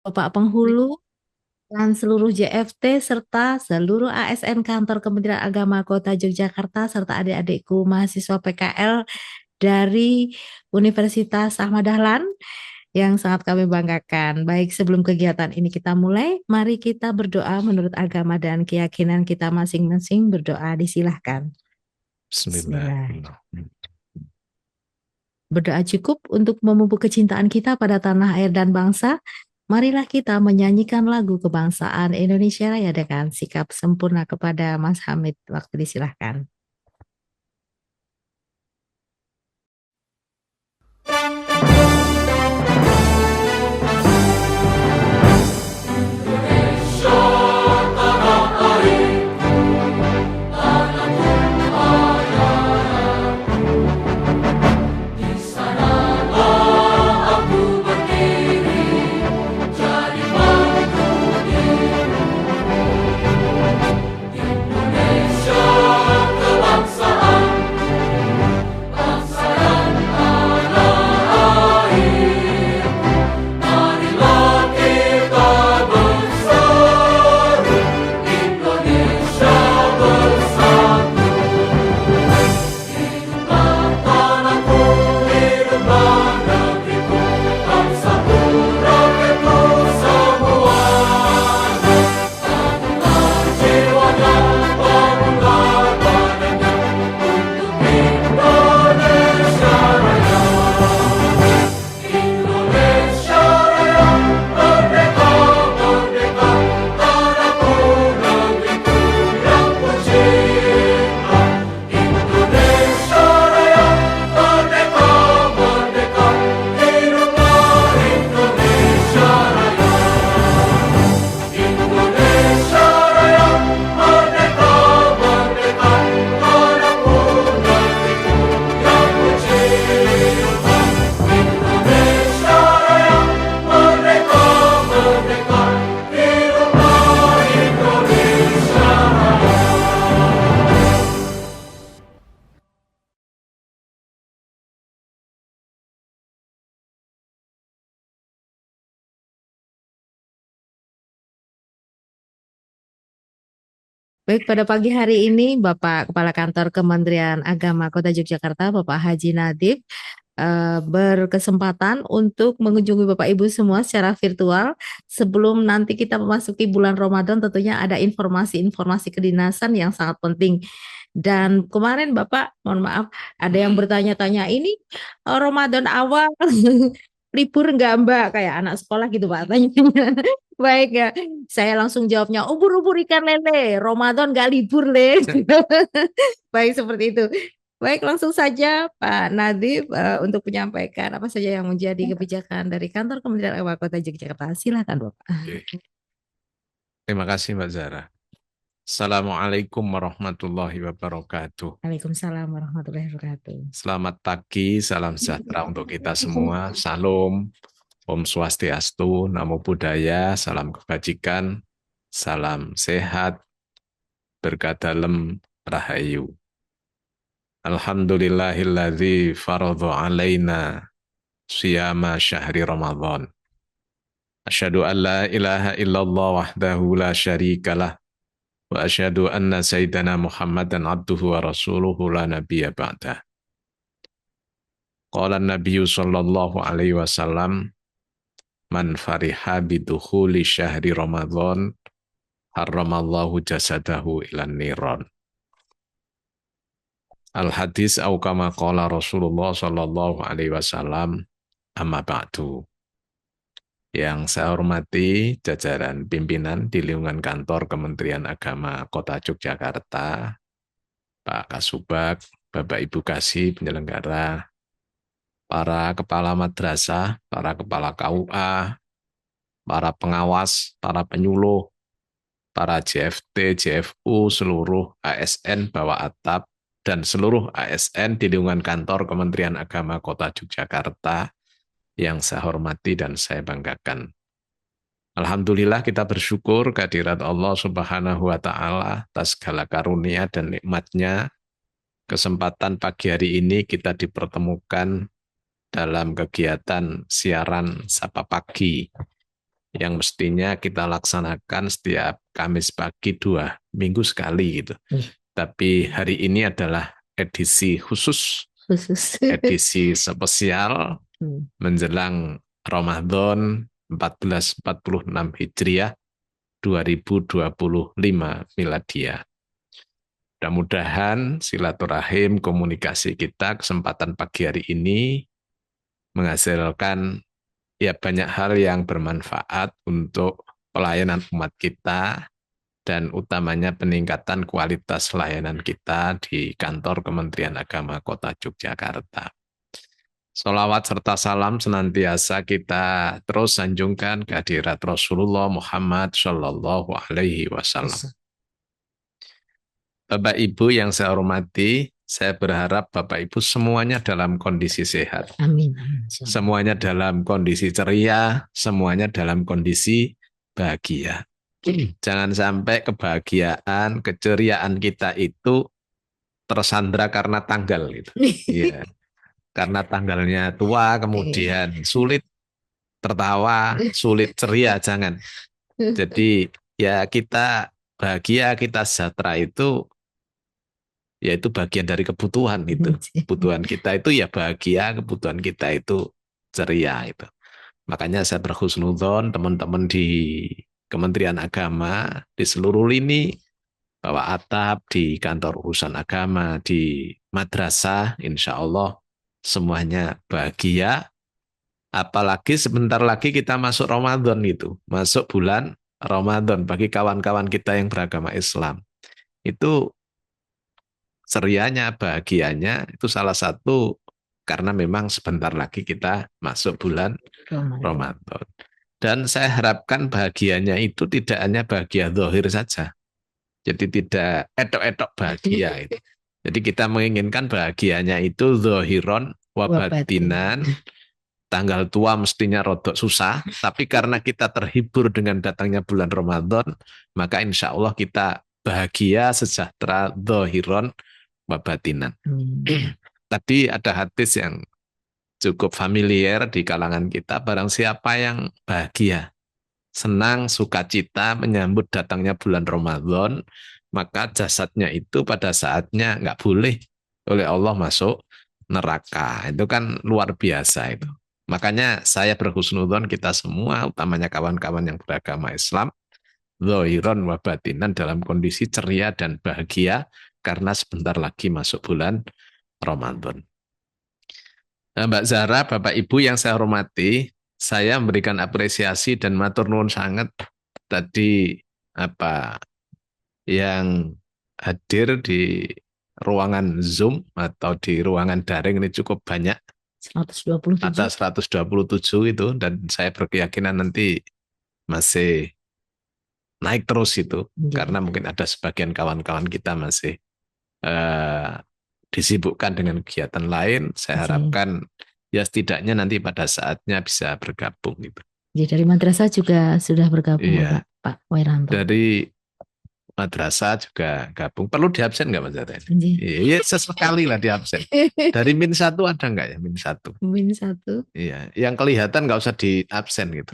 Bapak Penghulu, dan seluruh JFT serta seluruh ASN Kantor Kementerian Agama Kota Yogyakarta serta adik-adikku mahasiswa PKL dari Universitas Ahmad Dahlan yang sangat kami banggakan. Baik, sebelum kegiatan ini kita mulai, mari kita berdoa menurut agama dan keyakinan kita masing-masing. Berdoa disilahkan. Bismillah. Bismillahirrahmanirrahim. Berdoa cukup untuk memupuk kecintaan kita pada tanah air dan bangsa. Marilah kita menyanyikan lagu kebangsaan Indonesia Raya dengan sikap sempurna kepada Mas Hamid. Waktu disilahkan. Baik, pada pagi hari ini Bapak Kepala Kantor Kementerian Agama Kota Yogyakarta, Bapak Haji Nadib, berkesempatan untuk mengunjungi Bapak Ibu semua secara virtual. Sebelum nanti kita memasuki bulan Ramadan, tentunya ada informasi-informasi kedinasan yang sangat penting. Dan kemarin Bapak, mohon maaf, ada yang bertanya-tanya, ini Ramadan awal libur enggak Mbak? Kayak anak sekolah gitu Pak, tanya-tanya. Baik ya, saya langsung jawabnya, ubur-ubur ikan lele, Ramadan enggak libur le. Baik, seperti itu. Baik, langsung saja Pak Nadib untuk menyampaikan apa saja yang menjadi kebijakan dari Kantor Kementerian Agama Kota Yogyakarta. Silakan Bapak. Oke. Terima kasih Mbak Zara. Assalamualaikum warahmatullahi wabarakatuh. Waalaikumsalam warahmatullahi wabarakatuh. Selamat pagi, salam sejahtera untuk kita semua. Salam, Om Swastiastu, Namo Buddhaya, salam kebajikan, salam sehat, berkah dalem, rahayu. Alhamdulillahilladzi faradha alaina siyama syahri Ramadan. Asyhadu an la ilaha illallah wahdahu la syarikalah wa asyhadu anna sayyidana Muhammadan abduhu wa rasuluhu la nabiyya ba'dah. Qala an-nabiyyu sallallahu alaihi wasallam man fariha bidukhuli syahri Ramadan harramallahu jasadahu ilan niran. Al-hadis au kama qala Rasulullah sallallahu alaihi wasallam amma ba'du. Yang saya hormati jajaran pimpinan di lingkungan kantor Kementerian Agama Kota Yogyakarta, Pak Kasubag, Bapak Ibu Kasih penyelenggara, para kepala madrasah, para kepala KUA, para pengawas, para penyuluh, para JFT, JFU, seluruh ASN bawah atap, dan seluruh ASN di lingkungan kantor Kementerian Agama Kota Yogyakarta yang saya hormati dan saya banggakan. Alhamdulillah kita bersyukur kehadirat Allah Subhanahu wa Ta'ala atas segala karunia dan nikmatnya. Kesempatan pagi hari ini kita dipertemukan dalam kegiatan siaran Sapa Pagi yang mestinya kita laksanakan setiap Kamis pagi 2 minggu sekali gitu. Tapi hari ini adalah edisi khusus, edisi spesial menjelang Ramadan 1446 Hijriah 2025 Miladiah. Mudah-mudahan silaturahim komunikasi kita kesempatan pagi hari ini menghasilkan ya banyak hal yang bermanfaat untuk pelayanan umat kita dan utamanya peningkatan kualitas layanan kita di kantor Kementerian Agama Kota Yogyakarta. Sholawat serta salam senantiasa kita terus sanjungkan kehadirat Rasulullah Muhammad Shallallahu Alaihi Wasallam. Bapak Ibu yang saya hormati, saya berharap Bapak Ibu semuanya dalam kondisi sehat. Amin. Semuanya dalam kondisi ceria, semuanya dalam kondisi bahagia. Jangan sampai kebahagiaan, keceriaan kita itu tersandra karena tanggal gitu. Ya. Karena tanggalnya tua, kemudian sulit tertawa, sulit ceria, jangan. Jadi ya kita bahagia, kita sejahtera itu ya itu bagian dari kebutuhan itu. Kebutuhan kita itu ya bahagia, kebutuhan kita itu ceria itu. Makanya saya berhusnudzon teman-teman di Kementerian Agama di seluruh lini, bahwa atap di kantor urusan agama, di madrasah, insya Allah semuanya bahagia. Apalagi sebentar lagi kita masuk Ramadan itu, masuk bulan Ramadan bagi kawan-kawan kita yang beragama Islam. Itu cerianya, bahagianya itu salah satu karena memang sebentar lagi kita masuk bulan Ramadan. Dan saya harapkan bahagianya itu tidak hanya bahagia zahir saja. Jadi tidak etok-etok bahagia itu. Jadi kita menginginkan bahagianya itu zahiron wabatinan. Tanggal tua mestinya rodok susah, tapi karena kita terhibur dengan datangnya bulan Ramadan, maka insya Allah kita bahagia, sejahtera, zahiron wabatinan. Tadi ada hadis yang cukup familiar di kalangan kita, barang siapa yang bahagia, senang, sukacita menyambut datangnya bulan Ramadan, maka jasadnya itu pada saatnya nggak boleh oleh Allah masuk neraka. Itu kan luar biasa itu. Makanya saya berhusnudzon kita semua, utamanya kawan-kawan yang beragama Islam, zahiran wa batinan dalam kondisi ceria dan bahagia, karena sebentar lagi masuk bulan Ramadan. Nah, Mbak Zahra, Bapak Ibu yang saya hormati, saya memberikan apresiasi dan matur nuwun sangat tadi yang hadir di ruangan Zoom atau di ruangan daring ini cukup banyak. 127. Ada 127 itu, dan saya berkeyakinan nanti masih naik terus itu, karena mungkin ada sebagian kawan-kawan kita masih disibukkan dengan kegiatan lain. Saya harapkan ya setidaknya nanti pada saatnya bisa bergabung gitu. Jadi dari madrasah juga sudah bergabung, iya. Pak Wairanto. Dari madrasah juga gabung. Perlu diabsen nggak Mas Zahra? Iya, sesekali lah diabsen. Dari min 1 ada nggak ya min 1? Min 1. Iya, yang kelihatan nggak usah diabsen gitu.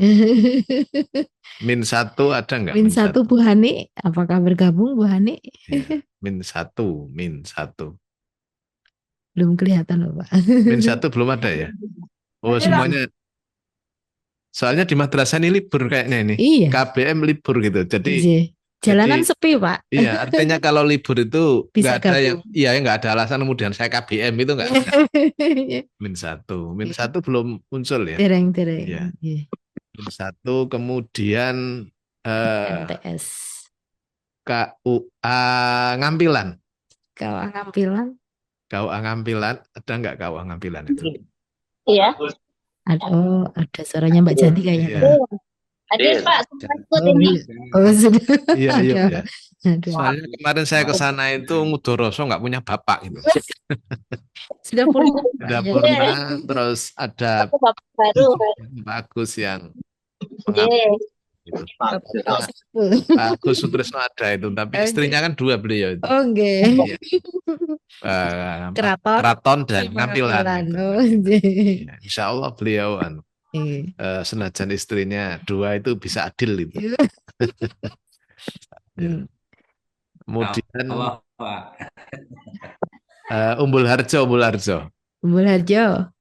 Min 1 ada nggak? Min 1 Bu Hani, apakah bergabung Bu Hani? Iya, min 1. Belum kelihatan loh Pak. Min 1 belum ada ya? Oh semuanya. Soalnya di madrasah ini libur kayaknya ini. Iya. KBM libur gitu. Jadi jalanan sepi Pak. Iya, artinya kalau libur itu bisa nggak ada yang, iya nggak ada alasan kemudian saya KBM itu nggak ada. min 1 belum muncul ya. Tereng. Iya. Min 1 kemudian MTS. KUA Ngampilan. KUA Ngampilan, ada nggak KUA Ngampilan itu? Iya. Ada suaranya Mbak Janti kayaknya. Iya. Hadir Pak, ikut ini. Sudah. Iya. Soalnya kemarin saya ke sana itu Ngudoroso nggak punya bapak gitu. Sudah purna. Terus ada bapak baru. Bagus yang Pak Agus Sutrisno ada itu, tapi istrinya kan 2 beliau itu. Oh enggak. Keraton dan Ngampilan. Insya Allah beliau Senajan istrinya 2 itu bisa adil itu. Ya. Hmm. Kemudian Allah, Pak. Umbul Harjo. Umbul Harjo.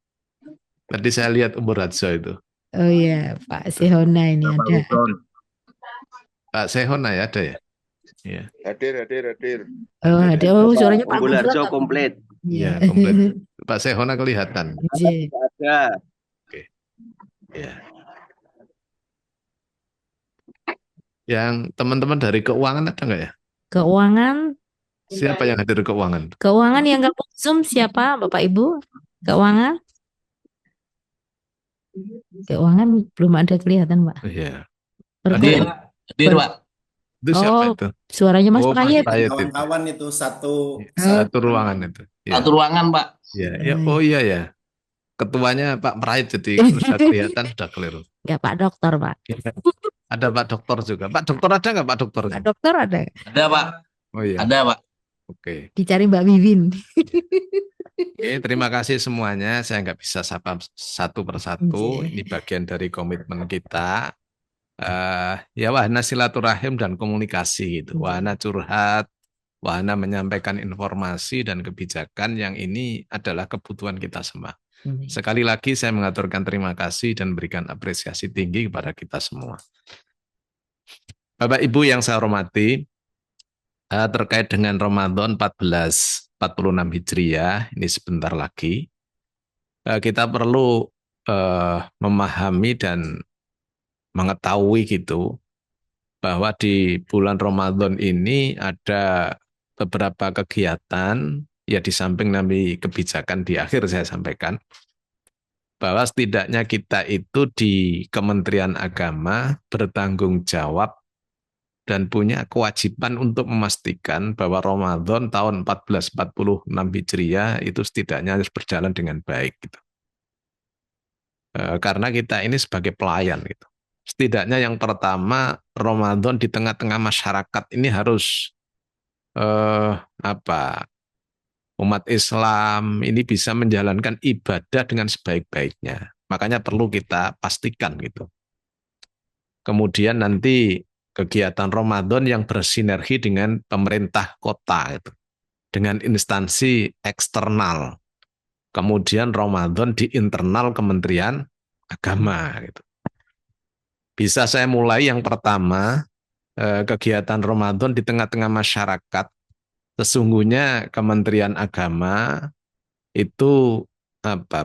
Tadi saya lihat Umbul Harjo itu. Oh iya, Pak Sehona ini Pak ada. Rukron. Pak Sehona ya ada ya? Iya. Hadir. Oh, ada. Oh, suaranya Pak Umbul Gufron Harjo tapi. komplit. Iya. Iya, komplit. Pak Sehona kelihatan. Iya. Ada. Oke. Ya. Yang teman-teman dari keuangan ada nggak ya? Keuangan, Siapa yang hadir keuangan? keuangan yang gabung Zoom siapa, Bapak Ibu? Keuangan? Keuangan belum ada kelihatan, Pak. Iya. Hadir, hadir, Pak. Itu siapa Oh, itu? suaranya Mas Oh, Mas Prayit. Prayit itu. Kawan-kawan itu satu Satu ruangan itu. Ya. Satu ruangan, Pak. Ya. Oh iya ya. Ketuanya Pak Prayit jadi sudah kelihatan sudah keliru. Enggak, Pak Dokter, Pak. Ada Pak Dokter juga. Pak Dokter ada nggak Pak Dokter? Pak Dokter ada. Ada, Pak. Oh iya. Ada, Pak. Oke. Dicari Mbak Wiwin. Oke, terima kasih semuanya. Saya nggak bisa sapa satu persatu. Oke. Ini bagian dari komitmen kita. Ya wahana silaturahim dan komunikasi gitu. Wahana curhat, wahana menyampaikan informasi dan kebijakan yang ini adalah kebutuhan kita semua. Sekali lagi saya mengaturkan terima kasih dan berikan apresiasi tinggi kepada kita semua. Bapak Ibu yang saya hormati, terkait dengan Ramadan 1446 Hijriah, ini sebentar lagi, kita perlu memahami dan mengetahui gitu, bahwa di bulan Ramadan ini ada beberapa kegiatan, ya di samping nanti kebijakan di akhir saya sampaikan, bahwa setidaknya kita itu di Kementerian Agama bertanggung jawab dan punya kewajiban untuk memastikan bahwa Ramadan tahun 1446 Hijriah itu setidaknya harus berjalan dengan baik. Gitu. Karena kita ini sebagai pelayan. Gitu. Setidaknya yang pertama, Ramadan di tengah-tengah masyarakat ini harus umat Islam ini bisa menjalankan ibadah dengan sebaik-baiknya. Makanya perlu kita pastikan gitu. Kemudian nanti kegiatan Ramadan yang bersinergi dengan pemerintah kota itu, dengan instansi eksternal. Kemudian Ramadan di internal Kementerian Agama gitu. Bisa saya mulai yang pertama, kegiatan Ramadan di tengah-tengah masyarakat. Sesungguhnya Kementerian Agama itu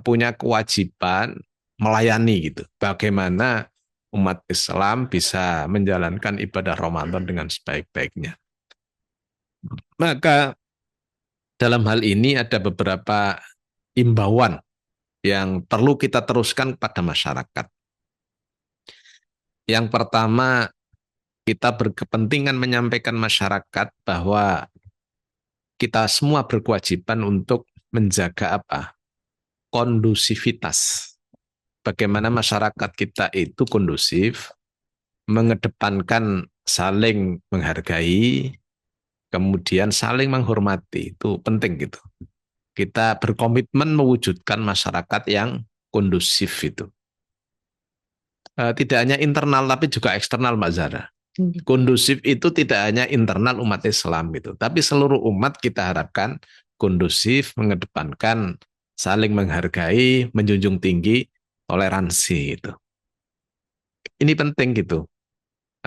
punya kewajiban melayani gitu. Bagaimana umat Islam bisa menjalankan ibadah Ramadan dengan sebaik-baiknya. Maka dalam hal ini ada beberapa imbauan yang perlu kita teruskan pada masyarakat. Yang pertama, kita berkepentingan menyampaikan masyarakat bahwa kita semua berkewajiban untuk menjaga kondusivitas. Bagaimana masyarakat kita itu kondusif, mengedepankan saling menghargai, kemudian saling menghormati, itu penting gitu. Kita berkomitmen mewujudkan masyarakat yang kondusif itu. Tidak hanya internal tapi juga eksternal, Mbak Zara. Kondusif itu tidak hanya internal umat Islam gitu, tapi seluruh umat kita harapkan kondusif, mengedepankan saling menghargai, menjunjung tinggi toleransi itu. Ini penting gitu.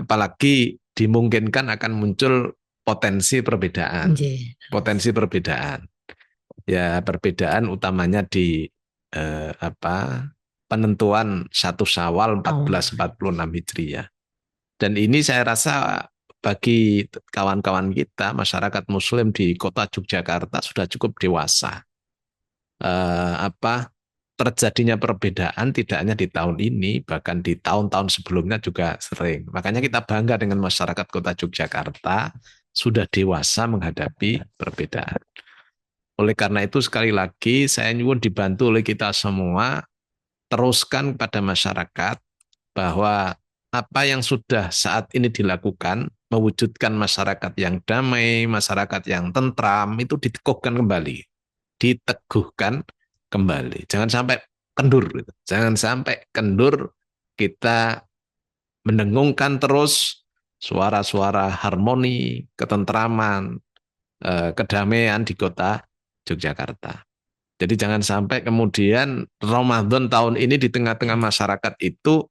Apalagi dimungkinkan akan muncul potensi perbedaan. Potensi perbedaan. Ya, perbedaan utamanya di penentuan 1 Syawal 1446 Hijriah. Dan ini saya rasa bagi kawan-kawan kita, masyarakat Muslim di kota Yogyakarta sudah cukup dewasa. Terjadinya perbedaan tidak hanya di tahun ini, bahkan di tahun-tahun sebelumnya juga sering. Makanya kita bangga dengan masyarakat kota Yogyakarta sudah dewasa menghadapi perbedaan. Oleh karena itu sekali lagi saya nyuwun dibantu oleh kita semua, teruskan pada masyarakat bahwa apa yang sudah saat ini dilakukan, mewujudkan masyarakat yang damai, masyarakat yang tentram, itu diteguhkan kembali. Diteguhkan kembali. Jangan sampai kendur. Gitu. Jangan sampai kendur, kita mendengungkan terus suara-suara harmoni, ketentraman, kedamaian di kota Yogyakarta. Jadi jangan sampai kemudian Ramadan tahun ini di tengah-tengah masyarakat itu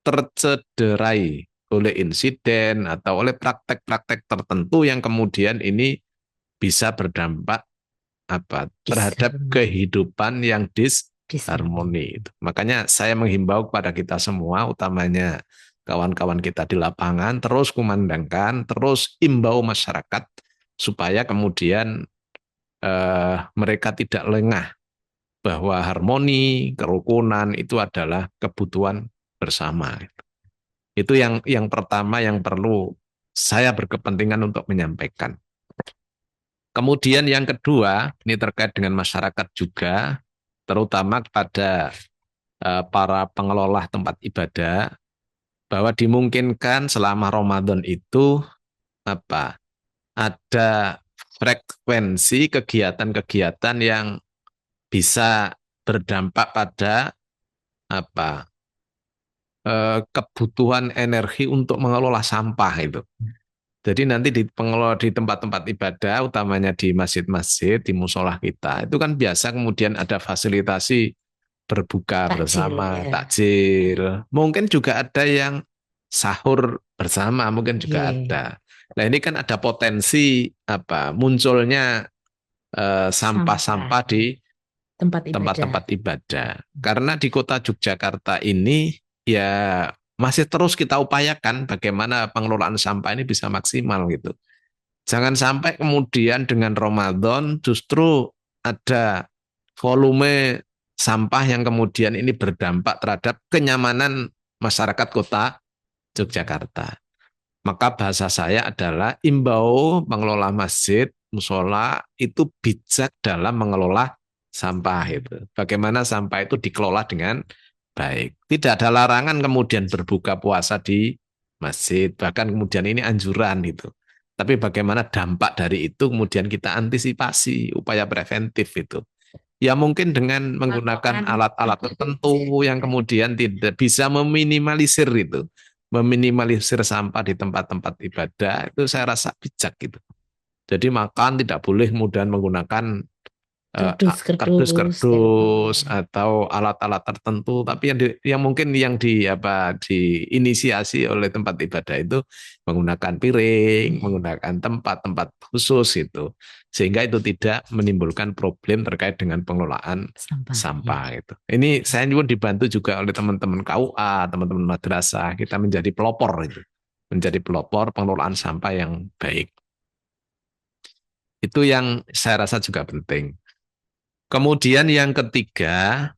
tercederai oleh insiden atau oleh praktek-praktek tertentu yang kemudian ini bisa berdampak terhadap kehidupan yang disharmoni. Makanya saya menghimbau kepada kita semua, utamanya kawan-kawan kita di lapangan, terus kumandangkan, terus imbau masyarakat supaya kemudian mereka tidak lengah bahwa harmoni, kerukunan itu adalah kebutuhan bersama. Itu yang pertama yang perlu saya berkepentingan untuk menyampaikan. Kemudian yang kedua, ini terkait dengan masyarakat juga, terutama kepada para pengelola tempat ibadah, bahwa dimungkinkan selama Ramadan itu ada frekuensi kegiatan-kegiatan yang bisa berdampak pada kebutuhan energi untuk mengelola sampah itu. Jadi nanti di pengelola di tempat-tempat ibadah, utamanya di masjid-masjid, di musola kita, itu kan biasa kemudian ada fasilitasi berbuka bersama, takjil. Mungkin juga ada yang sahur bersama, mungkin juga ada. Nah ini kan ada potensi munculnya sampah-sampah di tempat-tempat ibadah. Karena di kota Yogyakarta ini ya masih terus kita upayakan bagaimana pengelolaan sampah ini bisa maksimal gitu. Jangan sampai kemudian dengan Ramadan justru ada volume sampah yang kemudian ini berdampak terhadap kenyamanan masyarakat kota Yogyakarta. Maka bahasa saya adalah imbau pengelola masjid, musola itu bijak dalam mengelola sampah itu. Bagaimana sampah itu dikelola dengan baik. Tidak ada larangan kemudian berbuka puasa di masjid, bahkan kemudian ini anjuran itu. Tapi bagaimana dampak dari itu kemudian kita antisipasi, upaya preventif itu. Ya mungkin dengan menggunakan alat-alat tertentu yang kemudian tidak bisa meminimalisir itu. Meminimalisir sampah di tempat-tempat ibadah itu saya rasa bijak gitu. Jadi makan tidak boleh kemudian menggunakan kardus atau alat-alat tertentu, tapi yang mungkin yang diinisiasi oleh tempat ibadah itu menggunakan piring, menggunakan tempat-tempat khusus itu, sehingga itu tidak menimbulkan problem terkait dengan pengelolaan sampah itu. Ini saya pun dibantu juga oleh teman-teman KUA, teman-teman madrasah, kita menjadi pelopor itu, menjadi pelopor pengelolaan sampah yang baik. Itu yang saya rasa juga penting. Kemudian yang ketiga,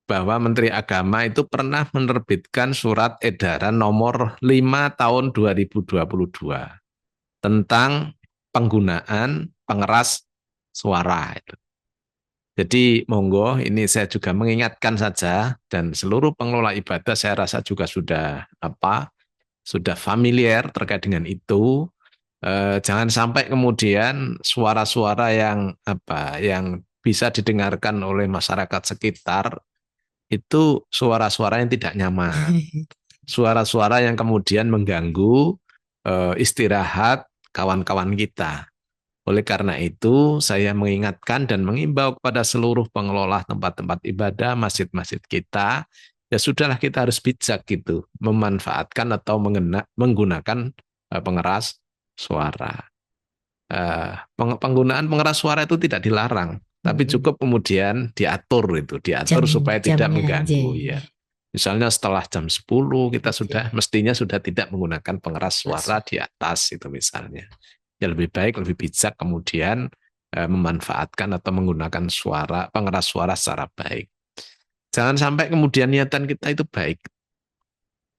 bahwa Menteri Agama itu pernah menerbitkan surat edaran nomor 5 tahun 2022 tentang penggunaan pengeras suara. Jadi monggo ini saya juga mengingatkan saja dan seluruh pengelola ibadah saya rasa juga sudah familiar terkait dengan itu. Jangan sampai kemudian suara-suara yang bisa didengarkan oleh masyarakat sekitar itu suara-suara yang tidak nyaman, suara-suara yang kemudian mengganggu istirahat kawan-kawan kita. Oleh karena itu saya mengingatkan dan mengimbau kepada seluruh pengelola tempat-tempat ibadah, masjid-masjid kita, ya sudahlah kita harus bijak gitu, memanfaatkan atau menggunakan pengeras suara. Penggunaan pengeras suara itu tidak dilarang, tapi cukup kemudian diatur supaya tidak mengganggu ya. Misalnya setelah jam 10 kita mestinya sudah tidak menggunakan pengeras suara di atas itu misalnya. Ya lebih baik, lebih bijak kemudian memanfaatkan atau menggunakan pengeras suara secara baik. Jangan sampai kemudian niatan kita itu baik.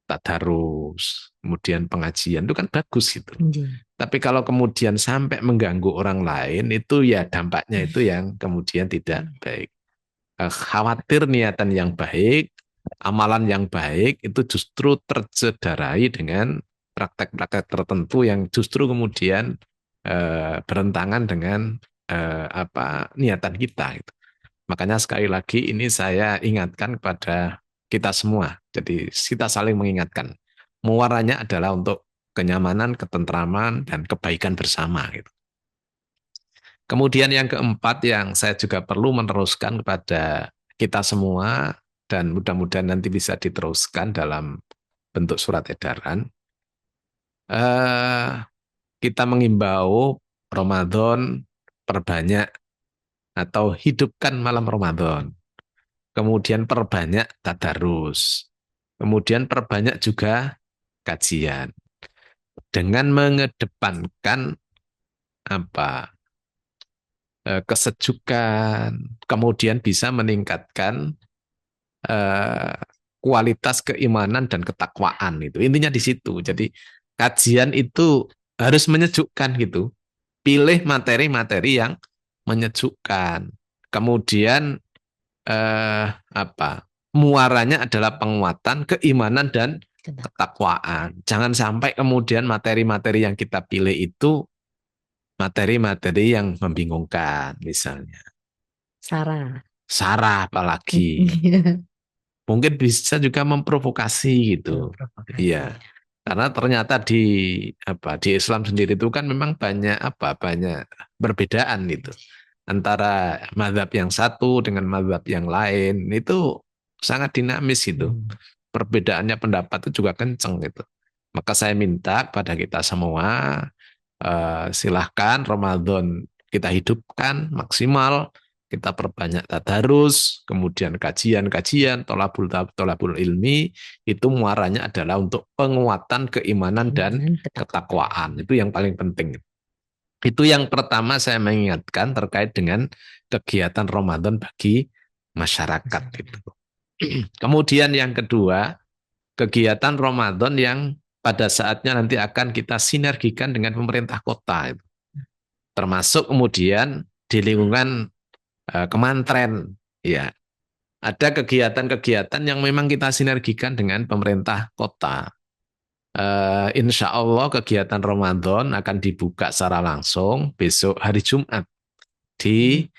Tadarus, kemudian pengajian itu kan bagus gitu. Tapi kalau kemudian sampai mengganggu orang lain itu ya dampaknya itu yang kemudian tidak baik. Khawatir niatan yang baik, amalan yang baik itu justru tercederai dengan praktek-praktek tertentu yang justru kemudian berentangan dengan niatan kita. Gitu. Makanya sekali lagi ini saya ingatkan kepada kita semua. Jadi kita saling mengingatkan. Muaranya adalah untuk kenyamanan, ketentraman, dan kebaikan bersama. Gitu. Kemudian yang keempat yang saya juga perlu meneruskan kepada kita semua, dan mudah-mudahan nanti bisa diteruskan dalam bentuk surat edaran, kita mengimbau Ramadan perbanyak atau hidupkan malam Ramadan. Kemudian perbanyak tadarus. Kemudian perbanyak juga kajian. Dengan mengedepankan apa kesejukan, kemudian bisa meningkatkan kualitas keimanan dan ketakwaan itu. Intinya di situ. Jadi kajian itu harus menyejukkan gitu. Pilih materi-materi yang menyejukkan. Kemudian muaranya adalah penguatan keimanan dan ketakwaan. Jangan sampai kemudian materi-materi yang kita pilih itu materi-materi yang membingungkan, misalnya. Sarah apalagi. Mungkin bisa juga memprovokasi gitu. Iya. Karena ternyata di Islam sendiri itu kan memang banyak perbedaan itu antara mazhab yang satu dengan mazhab yang lain itu sangat dinamis itu. Perbedaannya pendapat itu juga kenceng gitu. Maka saya minta kepada kita semua silahkan Ramadan kita hidupkan maksimal, kita perbanyak tadarus, kemudian kajian-kajian, tolabul ilmi, itu muaranya adalah untuk penguatan keimanan dan ketakwaan. Itu yang paling penting. Itu yang pertama saya mengingatkan terkait dengan kegiatan Ramadan bagi masyarakat. Gitu. Kemudian yang kedua, kegiatan Ramadan yang pada saatnya nanti akan kita sinergikan dengan pemerintah kota. Termasuk kemudian di lingkungan kemantren. Ya, ada kegiatan-kegiatan yang memang kita sinergikan dengan pemerintah kota. Insya Allah kegiatan Ramadan akan dibuka secara langsung besok hari Jumat di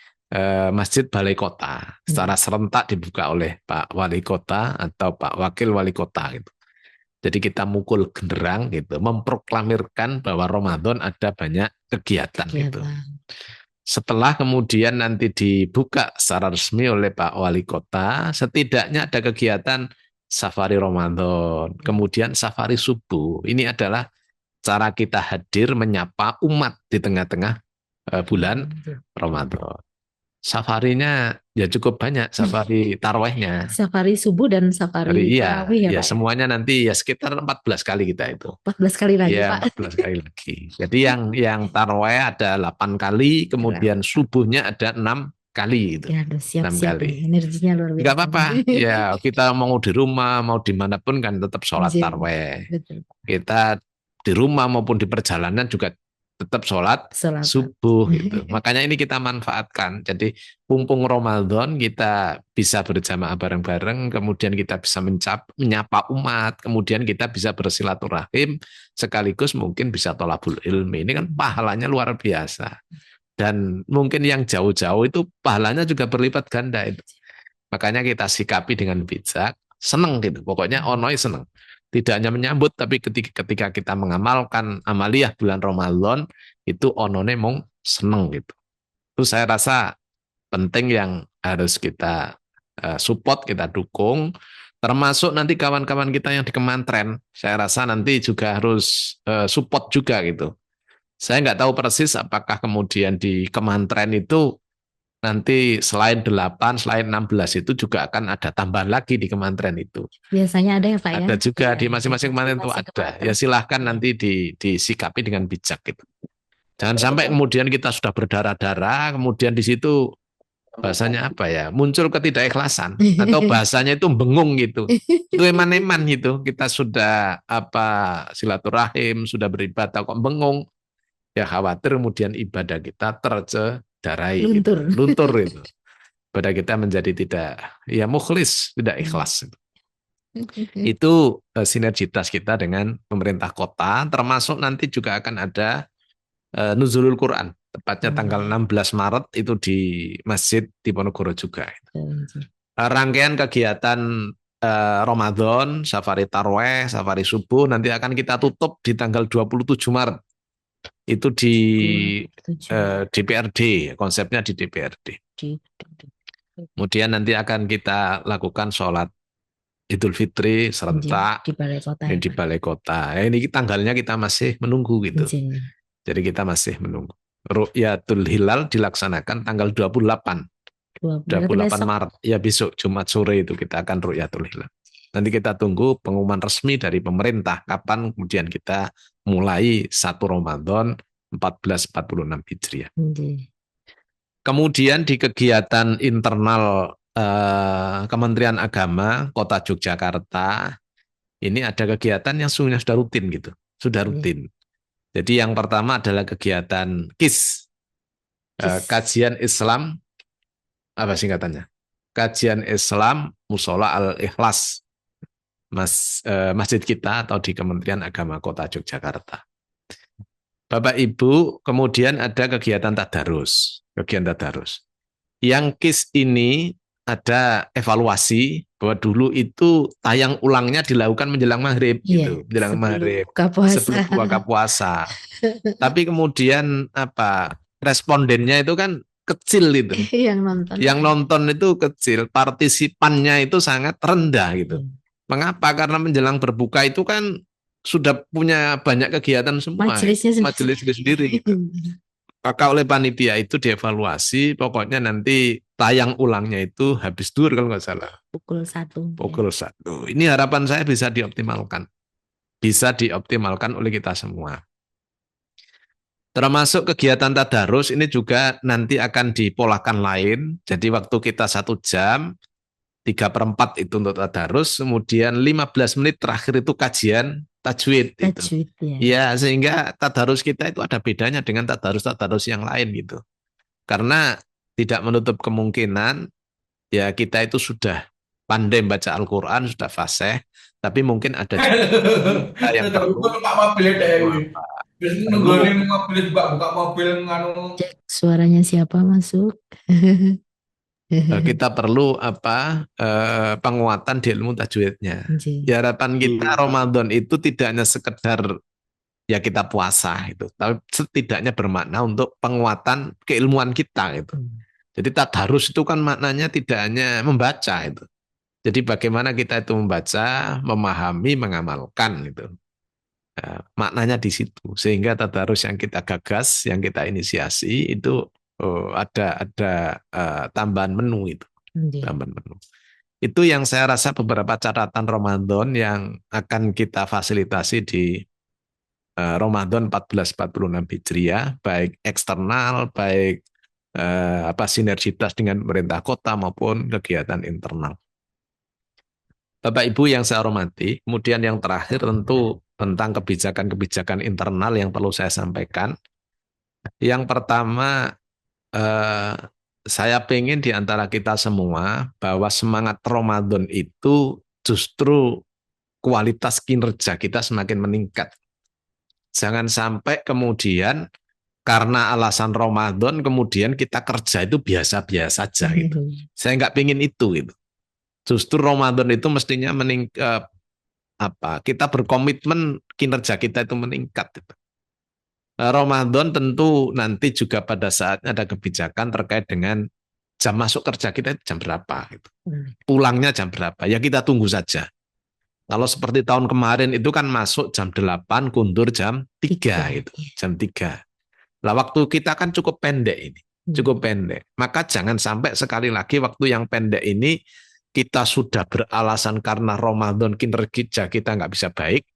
Masjid Balai Kota. Secara serentak dibuka oleh Pak Wali Kota atau Pak Wakil Wali Kota. Gitu. Jadi kita mukul genderang, gitu, memproklamirkan bahwa Ramadan ada banyak kegiatan. Gitu. Setelah kemudian nanti dibuka secara resmi oleh Pak Wali Kota, setidaknya ada kegiatan safari Ramadan, kemudian safari subuh. Ini adalah cara kita hadir menyapa umat di tengah-tengah bulan Ramadan. Safarinya ya cukup banyak, safari tarwehnya. Safari subuh dan safari tarawih ya Pak? Semuanya nanti ya sekitar 14 kali kita itu. 14 kali lagi ya, Pak? 14 kali lagi. Jadi yang tarweh ada 8 kali, kemudian subuhnya ada 6 kali. Itu. Ya, siap-siap kali. Energinya luar biasa. Enggak apa-apa. Ya, kita mau di rumah, mau dimanapun kan tetap sholat tarweh. Betul. Kita di rumah maupun di perjalanan juga tetap sholat subuh gitu. Makanya ini kita manfaatkan. Jadi mumpung Ramadan kita bisa berjamaah bareng-bareng, kemudian kita bisa menyapa umat, kemudian kita bisa bersilaturahim, sekaligus mungkin bisa tolabul ilmi. Ini kan pahalanya luar biasa. Dan mungkin yang jauh-jauh itu pahalanya juga berlipat ganda itu. Makanya kita sikapi dengan bijak, seneng gitu. Pokoknya onoi seneng. Tidak hanya menyambut, tapi ketika kita mengamalkan amaliyah bulan Ramadan, itu onone mong seneng gitu. Itu saya rasa penting yang harus kita support, kita dukung. Termasuk nanti kawan-kawan kita yang di Kemantren, saya rasa nanti juga harus support juga gitu. Saya nggak tahu persis apakah kemudian di Kemantren itu nanti selain 8, selain 16 itu juga akan ada tambahan lagi di kementerian itu. Biasanya ada ya Pak ya? Ada juga di masing-masing kementerian itu ada. Ya silahkan nanti disikapi dengan bijak gitu. Jangan sampai kemudian kita sudah berdarah-darah, kemudian di situ bahasanya apa ya, muncul ketidakikhlasan atau bahasanya itu bengung gitu. Itu eman-eman gitu. Kita sudah silaturahim, sudah beribadah kok bengung. Ya khawatir kemudian ibadah kita tercederai, luntur itu. Pada kita menjadi tidak mukhlis, tidak ikhlas. Itu sinergitas kita dengan pemerintah kota, termasuk nanti juga akan ada nuzulul Quran Tepatnya tanggal 16 Maret itu di Masjid Diponegoro juga. Rangkaian kegiatan Ramadan, safari tarweh, safari subuh nanti akan kita tutup di tanggal 27 Maret. Itu di DPRD, konsepnya di DPRD. Kemudian nanti akan kita lakukan sholat Idul Fitri serentak di Balai Kota. di Balai Kota. Ini tanggalnya kita masih menunggu gitu. Izin. Jadi kita masih menunggu. Ru'yatul Hilal dilaksanakan tanggal 28 Maret. Ya besok Jumat sore itu kita akan Ru'yatul Hilal. Nanti kita tunggu pengumuman resmi dari pemerintah kapan kemudian kita mulai 1 Ramadan 1446 Hijriah. Kemudian di kegiatan internal Kementerian Agama Kota Yogyakarta ini ada kegiatan yang sudah rutin gitu, sudah rutin. Jadi yang pertama adalah kegiatan KIS, Kajian Islam, apa singkatannya? Kajian Islam Musola Al-Ikhlas, masjid kita atau di Kementerian Agama Kota Yogyakarta. Bapak Ibu, kemudian ada kegiatan tadarus, Yang KIS ini ada evaluasi bahwa dulu itu tayang ulangnya dilakukan menjelang maghrib, gitu, menjelang maghrib, sebelum buka puasa. Tapi kemudian respondennya itu kan kecil itu, yang nonton itu kecil, partisipannya itu sangat rendah gitu. Mengapa? Karena menjelang berbuka itu kan sudah punya banyak kegiatan semua, majelisnya sendiri gitu. Maka oleh panitia itu dievaluasi, pokoknya nanti tayang ulangnya itu habis duhur kalau nggak salah. Pukul 1. Ini harapan saya bisa dioptimalkan. Bisa dioptimalkan oleh kita semua. Termasuk kegiatan tadarus ini juga nanti akan dipolakan lain. Jadi waktu kita 1 jam, 3/4 itu untuk tadarus, kemudian 15 menit terakhir itu kajian tajwid itu. Ya, sehingga tadarus kita itu ada bedanya dengan tadarus yang lain gitu. Karena tidak menutup kemungkinan ya kita itu sudah pandai baca Al-Qur'an, sudah fasih, tapi mungkin ada juga yang perlu suaranya siapa masuk? Kita perlu penguatan di ilmu tajwidnya. Ya, harapan kita Ramadan itu tidak hanya sekedar ya kita puasa itu, tapi setidaknya bermakna untuk penguatan keilmuan kita itu. Jadi tadarus itu kan maknanya tidak hanya membaca itu. Jadi bagaimana kita itu membaca, memahami, mengamalkan itu. Maknanya di situ. Sehingga tadarus yang kita gagas, yang kita inisiasi itu ada tambahan menu itu. Tambahan menu. Itu yang saya rasa beberapa catatan Ramadan yang akan kita fasilitasi di Ramadan 1446 Hijriah, baik eksternal, baik sinergitas dengan pemerintah kota maupun kegiatan internal. Bapak Ibu yang saya hormati, kemudian yang terakhir tentu tentang kebijakan-kebijakan internal yang perlu saya sampaikan. Yang pertama, saya pengen di antara kita semua bahwa semangat Ramadan itu justru kualitas kinerja kita semakin meningkat. Jangan sampai kemudian karena alasan Ramadan kemudian kita kerja itu biasa-biasa saja gitu. Saya nggak pengen itu gitu. Justru Ramadan itu mestinya meningkat, kita berkomitmen kinerja kita itu meningkat gitu. Ramadan tentu nanti juga pada saatnya ada kebijakan terkait dengan jam masuk kerja kita itu jam berapa gitu. Pulangnya jam berapa, ya kita tunggu saja. Kalau seperti tahun kemarin itu kan masuk jam 8, kundur jam 3 gitu, jam 3. Lah waktu kita kan cukup pendek ini, cukup pendek. Maka jangan sampai sekali lagi waktu yang pendek ini kita sudah beralasan karena Ramadan kinerja kita nggak bisa baik,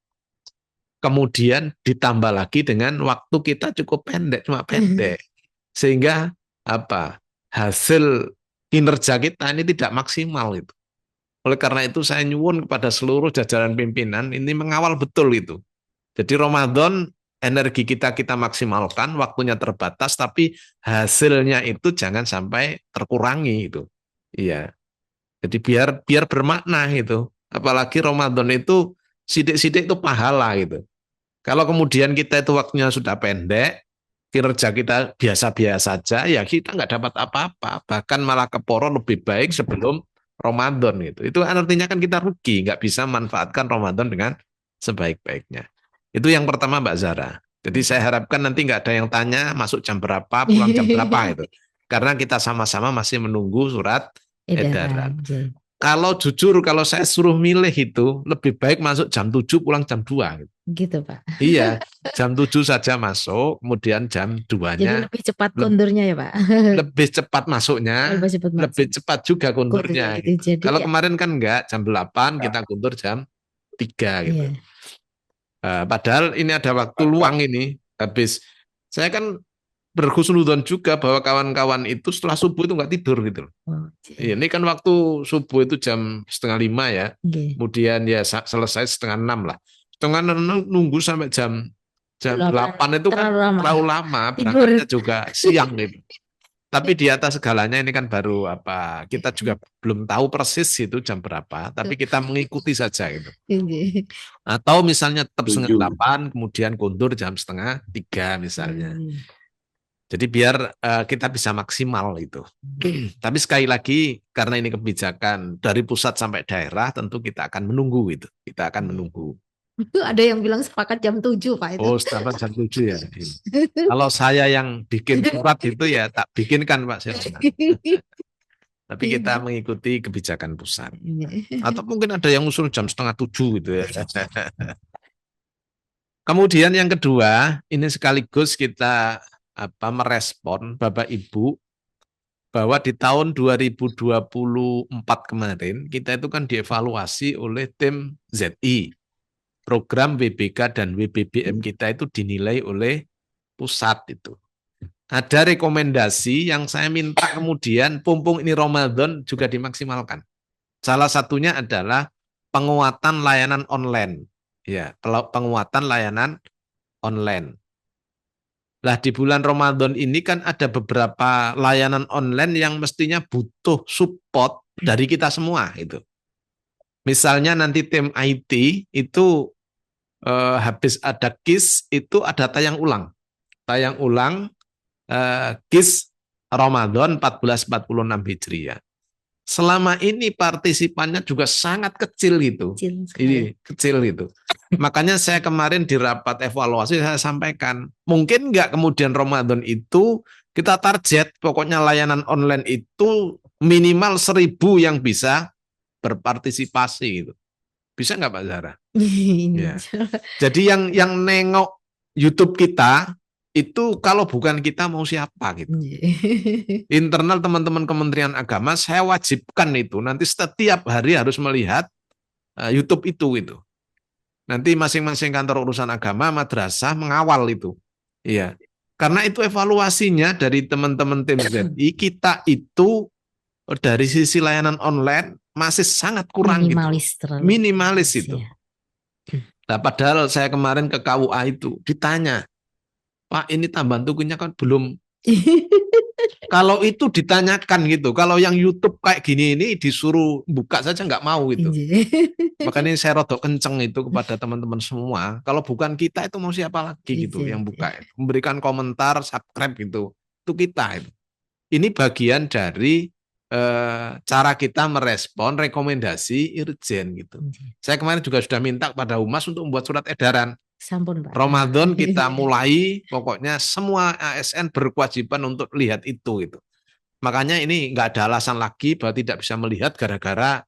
kemudian ditambah lagi dengan waktu kita cukup pendek, cuma pendek. Sehingga hasil kinerja kita ini tidak maksimal itu. Oleh karena itu saya nyuwun kepada seluruh jajaran pimpinan ini mengawal betul itu. Jadi Ramadan energi kita maksimalkan, waktunya terbatas, tapi hasilnya itu jangan sampai terkurangi itu. Iya. Jadi biar bermakna itu. Apalagi Ramadan itu sidik-sidik itu pahala gitu. Kalau kemudian kita itu waktunya sudah pendek, kinerja kita biasa-biasa saja, ya kita nggak dapat apa-apa. Bahkan malah keporo lebih baik sebelum Ramadan gitu. Itu artinya kan kita rugi, nggak bisa manfaatkan Ramadan dengan sebaik-baiknya. Itu yang pertama Mbak Zara. Jadi saya harapkan nanti nggak ada yang tanya masuk jam berapa, pulang jam berapa itu. Karena kita sama-sama masih menunggu surat edaran. Kalau jujur, kalau saya suruh milih itu, lebih baik masuk jam 7, pulang jam 2. Gitu Pak. Iya, jam 7 saja masuk, kemudian jam Jadi 2-nya lebih cepat kondurnya ya Pak. lebih cepat masuknya, Lebih cepat masuk. lebih cepat juga kondurnya. Kondurnya itu. Gitu. Jadi Kalau ya, kemarin kan enggak, jam 8 kita kondur jam 3 gitu. iya. Padahal ini ada waktu luang ini, habis. Saya kan berhusnudzon juga bahwa kawan-kawan itu setelah subuh itu nggak tidur gitu. Oh, Ini kan waktu subuh itu jam 4:30 ya, okay. kemudian ya selesai 5:30 lah. 5:30 nunggu sampai jam 8 itu kan terlalu lama, berangkatnya juga siang gitu. Tapi di atas segalanya ini kan baru apa, kita juga belum tahu persis itu jam berapa, tapi kita mengikuti saja gitu. Atau misalnya tetap 7:30, kemudian kondur jam 2:30 misalnya. Jadi biar kita bisa maksimal itu. Tapi sekali lagi, karena ini kebijakan dari pusat sampai daerah, tentu kita akan menunggu itu. Kita akan menunggu. Itu ada yang bilang sepakat jam 7 Pak itu. Oh, sepakat jam 7 ya. Kalau saya yang bikin surat itu ya tak bikinkan Pak. Tapi kita mengikuti kebijakan pusat. Atau mungkin ada yang usul jam 6:30 gitu ya. Kemudian yang kedua, ini sekaligus kita merespon Bapak Ibu bahwa di tahun 2024 kemarin kita itu kan dievaluasi oleh tim ZI. Program WBK dan WBBM kita itu dinilai oleh pusat itu. Ada rekomendasi yang saya minta kemudian mumpung ini Ramadan juga dimaksimalkan. Salah satunya adalah penguatan layanan online. Ya, penguatan layanan online. Lah di bulan Ramadan ini kan ada beberapa layanan online yang mestinya butuh support dari kita semua itu. Misalnya nanti tim IT itu habis ada KIS itu ada tayang ulang KIS Ramadan 1446 Hijriah. Selama ini partisipannya juga sangat kecil gitu. Kecil gitu. Makanya saya kemarin di rapat evaluasi saya sampaikan, mungkin nggak kemudian Ramadan itu kita target pokoknya layanan online itu minimal 1.000 yang bisa berpartisipasi gitu. Bisa nggak Pak Zahra? Ya. Jadi yang nengok YouTube kita itu kalau bukan kita mau siapa gitu. Internal teman-teman Kementerian Agama saya wajibkan itu nanti setiap hari harus melihat YouTube itu gitu. Nanti masing-masing kantor urusan agama madrasah mengawal itu. Iya. Karena itu evaluasinya dari teman-teman tim ZI kita itu dari sisi layanan online masih sangat kurang minimalis gitu. Minimalis itu. Nah, padahal saya kemarin ke KUA itu ditanya, Pak ini tambahan tukunya kan belum. Kalau itu ditanyakan gitu, kalau yang YouTube kayak gini ini disuruh buka saja nggak mau gitu. Makanya saya rodok kenceng itu kepada teman-teman semua. Kalau bukan kita itu mau siapa lagi gitu yang buka, memberikan komentar, subscribe gitu, itu kita itu. Ini bagian dari cara kita merespon rekomendasi Irjen gitu. Saya kemarin juga sudah minta kepada Humas untuk membuat surat edaran. Sampun, Pak. Ramadan kita mulai, pokoknya semua ASN berkewajiban untuk lihat itu gitu. Makanya ini nggak ada alasan lagi bahwa tidak bisa melihat gara-gara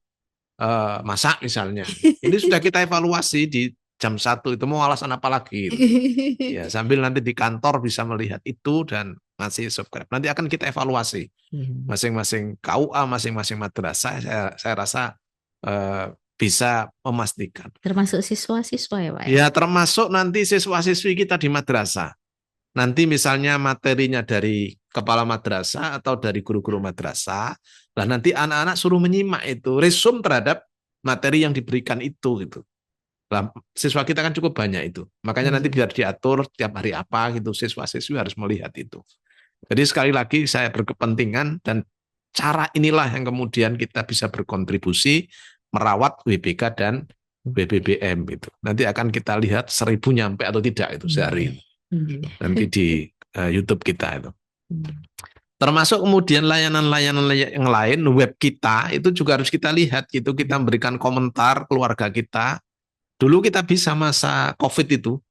masak misalnya. Ini sudah kita evaluasi di jam 1 itu mau alasan apa lagi gitu. Ya, sambil nanti di kantor bisa melihat itu dan masih subscribe. Nanti akan kita evaluasi masing-masing KUA, masing-masing madrasah. Saya rasa bisa memastikan. Termasuk siswa-siswa ya Pak? Ya, termasuk nanti siswa-siswi kita di madrasah. Nanti misalnya materinya dari kepala madrasah atau dari guru-guru madrasah, lah nanti anak-anak suruh menyimak itu, resum terhadap materi yang diberikan itu gitu. Lah, siswa kita kan cukup banyak itu. Makanya nanti biar diatur tiap hari apa gitu, siswa-siswi harus melihat itu. Jadi sekali lagi saya berkepentingan dan cara inilah yang kemudian kita bisa berkontribusi merawat WBK dan WBBM itu. Nanti akan kita lihat 1.000 nyampe atau tidak itu sehari. Nanti di YouTube kita itu. Hmm. Termasuk kemudian layanan-layanan yang lain, web kita itu juga harus kita lihat gitu. Kita memberikan komentar keluarga kita. Dulu kita bisa masa COVID itu,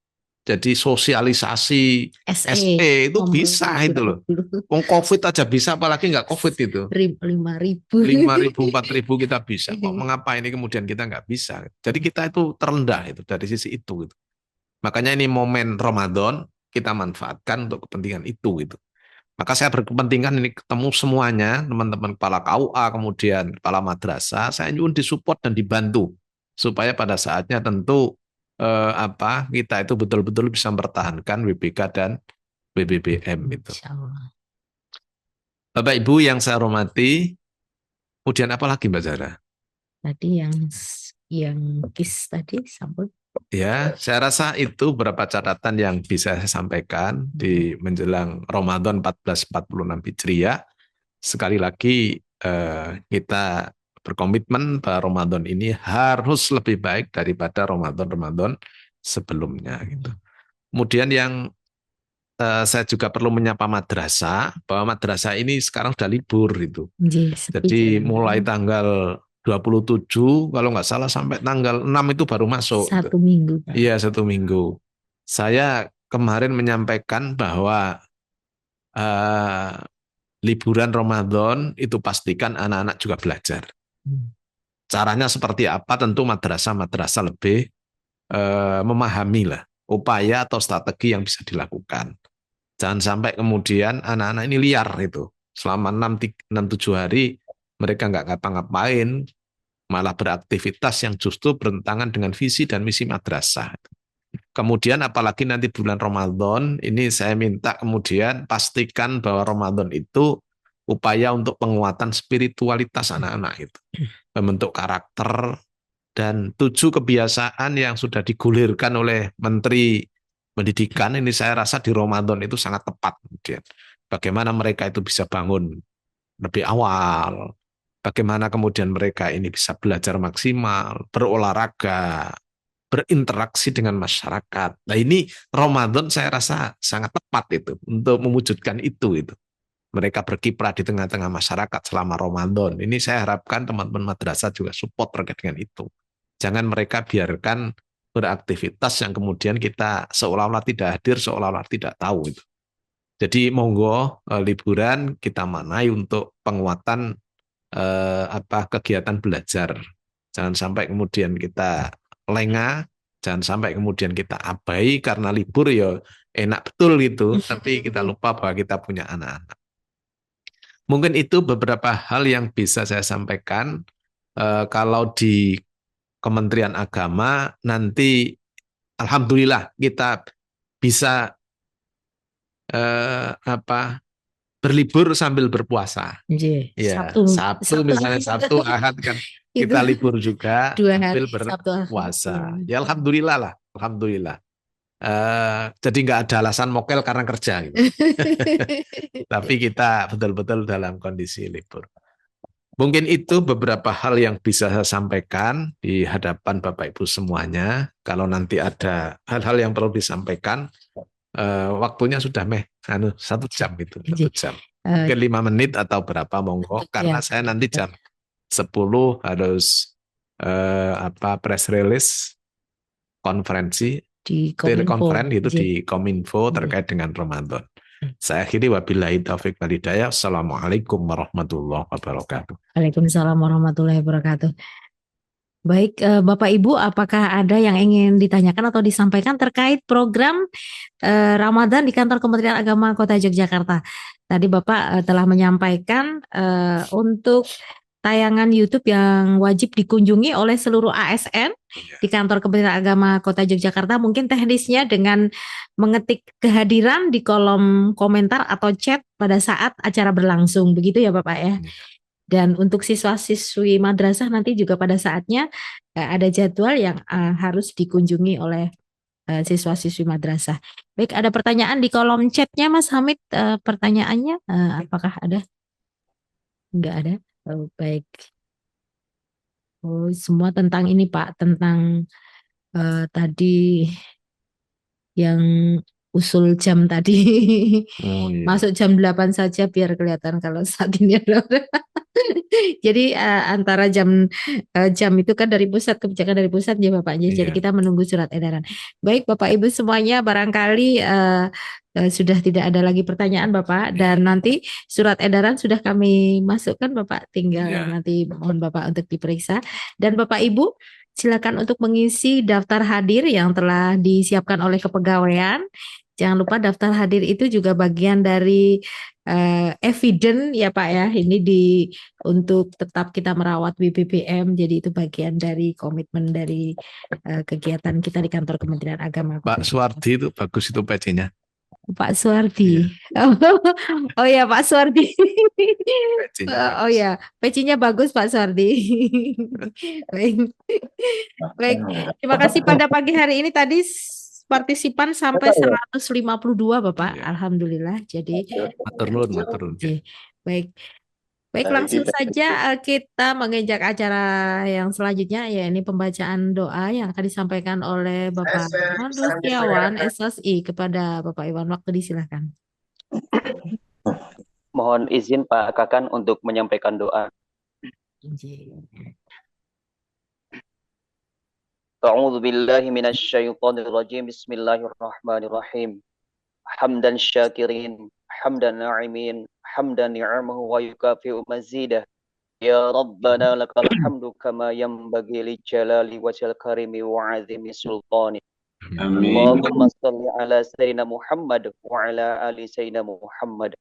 jadi sosialisasi SE SE itu nomor bisa itu loh. 20 Wong COVID aja bisa, apalagi nggak COVID itu. 5.000. 5.000, 4.000 kita bisa. Kok mengapa ini kemudian kita nggak bisa? Jadi kita itu terendah itu dari sisi itu. Gitu. Makanya ini momen Ramadan kita manfaatkan untuk kepentingan itu. Gitu. Maka saya berkepentingan ini ketemu semuanya, teman-teman kepala KUA, kemudian kepala madrasah, saya nyuwun disupport dan dibantu supaya pada saatnya tentu kita itu betul-betul bisa mempertahankan WBK dan BBBM itu. Insya Allah. Bapak Ibu yang saya hormati, kemudian apa lagi Mbak Zara? Tadi yang KIS tadi sambut. Ya, saya rasa itu beberapa catatan yang bisa saya sampaikan di menjelang Ramadan 1446 Hijriah. Sekali lagi kita berkomitmen bahwa Ramadan ini harus lebih baik daripada Ramadan-Ramadan sebelumnya. Gitu. Kemudian yang saya juga perlu menyapa madrasah, bahwa madrasah ini sekarang sudah libur itu. Jadi mulai tanggal 27, kalau nggak salah sampai tanggal 6 itu baru masuk. 1 minggu. Iya, 1 minggu. Saya kemarin menyampaikan bahwa liburan Ramadan itu pastikan anak-anak juga belajar. Caranya seperti apa? Tentu madrasah-madrasah lebih memahami lah upaya atau strategi yang bisa dilakukan. Jangan sampai kemudian anak-anak ini liar itu. Selama 6-7 hari mereka nggak ngapa-ngapain, malah beraktivitas yang justru bertentangan dengan visi dan misi madrasah. Kemudian apalagi nanti bulan Ramadan, ini saya minta kemudian pastikan bahwa Ramadan itu upaya untuk penguatan spiritualitas anak-anak itu. Membentuk karakter dan 7 kebiasaan yang sudah digulirkan oleh Menteri Pendidikan, ini saya rasa di Ramadan itu sangat tepat. Kemudian bagaimana mereka itu bisa bangun lebih awal, bagaimana kemudian mereka ini bisa belajar maksimal, berolahraga, berinteraksi dengan masyarakat. Nah ini Ramadan saya rasa sangat tepat itu untuk mewujudkan itu. Mereka berkiprah di tengah-tengah masyarakat selama Ramadan. Ini saya harapkan teman-teman madrasah juga support terkait dengan itu. Jangan mereka biarkan beraktivitas yang kemudian kita seolah-olah tidak hadir, seolah-olah tidak tahu itu. Jadi monggo liburan kita maknai untuk penguatan kegiatan belajar. Jangan sampai kemudian kita lengah, jangan sampai kemudian kita abai karena libur ya enak betul gitu, tapi kita lupa bahwa kita punya anak-anak. Mungkin itu beberapa hal yang bisa saya sampaikan. Kalau di Kementerian Agama nanti alhamdulillah kita bisa berlibur sambil berpuasa. Ya, Sabtu misalnya Sabtu Ahad kan kita libur juga 2 hari sambil berpuasa. Ya alhamdulillah lah, alhamdulillah. Jadi nggak ada alasan mokel karena kerja gitu. Tapi kita betul-betul dalam kondisi libur. Mungkin itu beberapa hal yang bisa saya sampaikan di hadapan Bapak Ibu semuanya. Kalau nanti ada hal-hal yang perlu disampaikan, waktunya sudah 1 jam itu, 1 jam. Mungkin 5 menit atau berapa monggo. Karena saya nanti jam 10 harus press release konferensi di Kominfo itu di Kominfo terkait dengan Ramadan. Saya akhiri wabillahi taufik wal hidayah. Assalamualaikum warahmatullahi wabarakatuh. Waalaikumsalam warahmatullahi wabarakatuh. Baik, Bapak Ibu, apakah ada yang ingin ditanyakan atau disampaikan terkait program Ramadan di Kantor Kementerian Agama Kota Yogyakarta? Tadi Bapak telah menyampaikan untuk tayangan YouTube yang wajib dikunjungi oleh seluruh ASN di Kantor Kementerian Agama Kota Yogyakarta. Mungkin teknisnya dengan mengetik kehadiran di kolom komentar atau chat pada saat acara berlangsung. Begitu ya Bapak ya? Dan untuk siswa-siswi madrasah nanti juga pada saatnya ada jadwal yang harus dikunjungi oleh siswa-siswi madrasah. Baik, ada pertanyaan di kolom chatnya Mas Hamid. Pertanyaannya apakah ada? Enggak ada. Oh, baik. Oh, semua tentang ini Pak, tentang tadi yang usul jam tadi. Oh iya. Masuk jam 8 saja biar kelihatan kalau saat ini ada. Jadi antara jam itu kan dari pusat, kebijakan dari pusat ya Bapak. Jadi Iya. kita menunggu surat edaran. Baik Bapak Ibu semuanya, barangkali sudah tidak ada lagi pertanyaan Bapak, dan nanti surat edaran sudah kami masukkan Bapak, tinggal Iya. nanti mohon Bapak untuk diperiksa. Dan Bapak Ibu silakan untuk mengisi daftar hadir yang telah disiapkan oleh kepegawaian. Jangan lupa daftar hadir itu juga bagian dari evident ya Pak ya. Ini untuk tetap kita merawat BPPM. Jadi itu bagian dari komitmen dari kegiatan kita di kantor Kementerian Agama. Pak Suwardi itu bagus itu PC-nya. Pak Suwardi. Oh ya Pak Suwardi. Oh ya, pecinya bagus Pak Suwardi. Baik. Baik. Terima kasih pada pagi hari ini tadi partisipan sampai 152 Bapak. Ya. Alhamdulillah. Jadi Matur nuwun. baik. Baik, langsung saja kita menginjak acara yang selanjutnya, ya ini pembacaan doa yang akan disampaikan oleh Bapak Iwan Rustiawan, SSI, kepada Bapak Iwan. Waktu disilahkan. Mohon izin Pak Kakan untuk menyampaikan doa. A'udzu billahi minasyaitonir rajim. Bismillahirrahmanirrahim. Hamdan syakirin, hamdan na'imin, hamdan ni'amahu wa yukafi'u mazidah. Ya Rabbana lakal hamdu kama yanbaghi li jalali wajhil karimi wa 'azimi sultani. Amin. Allahumma shalli ala sayyidina Muhammad wa ala ali sayyidina Muhammad.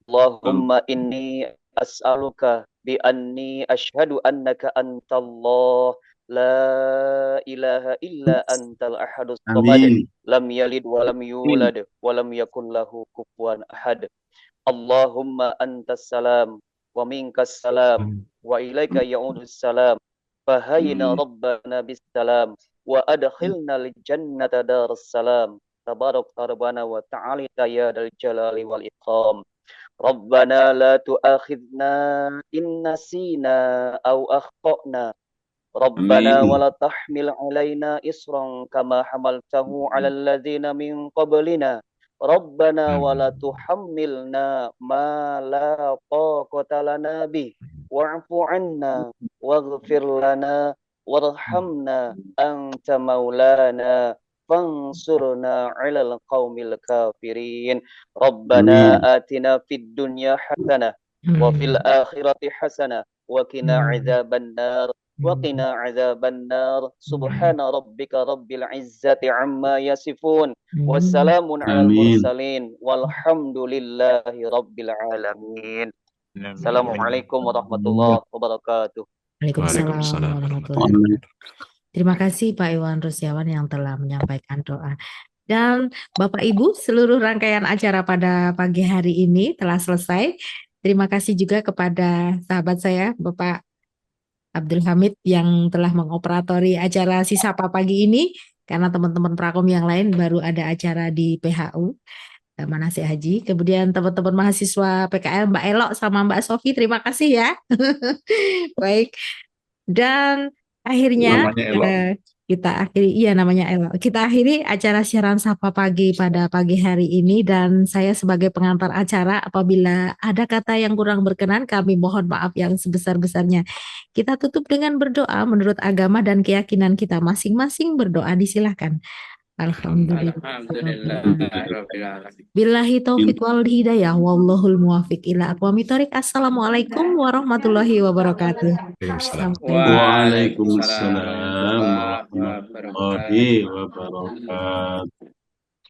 Allahumma inni as'aluka bi anni ashhadu annaka antallah la ilaha illa antal ahadus samad lam yalid wa lam yulad wa lam yakul lahu kufuwan ahad. Allahumma antas salam wa minkas salam wa ilaika ya'udus salam. Fahayina rabbana bis salam wa adkhilna al jannata darus salam. Tabarak rabbana wa ta'ala ya dal jalali wal ikram. Rabbana la tu'akhidna in nasina aw akhtana. Rabbana wa la tahmil alaina isran kama hamaltahu ala alladhina min qablina. Rabbana wa la tuhammilna ma la taqata lana bih wa'fu 'anna waghfir lana warhamna anta maulana fansurna 'alal qaumil kafirin. Rabbana atina fid dunya hasanah wa fil akhirati hasanah wa qina 'adzabannar وقنا عذاب النار سبحان ربك رب العزة عما يصفون والسلام على المرسلين والحمد لله رب العالمين. Assalamualaikum warahmatullahi wabarakatuh. Waalaikumsalam warahmatullahi wabarakatuh. Terima kasih Pak Iwan Rustiawan yang telah menyampaikan doa. Dan Bapak Ibu, seluruh rangkaian acara pada pagi hari ini telah selesai. Terima kasih juga kepada sahabat saya Bapak Abdul Hamid yang telah mengoperatori acara Sisapa pagi ini, karena teman-teman Prakom yang lain baru ada acara di PHU Manasik Haji. Kemudian teman-teman mahasiswa PKL Mbak Elok sama Mbak Sofi, terima kasih ya. Baik. Dan akhirnya kita akhiri, namanya Elok. Kita akhiri acara siaran Sapa Pagi pada pagi hari ini, dan saya sebagai pengantar acara, apabila ada kata yang kurang berkenan, kami mohon maaf yang sebesar-besarnya. Kita tutup dengan berdoa menurut agama dan keyakinan kita masing-masing. Berdoa disilahkan. Alhamdulillah. Billahi taufiq wal hidayah wallahul muwafiq ila aqwamit thoriq. Assalamualaikum warahmatullahi wabarakatuh. Waalaikumsalam warahmatullahi wabarakatuh.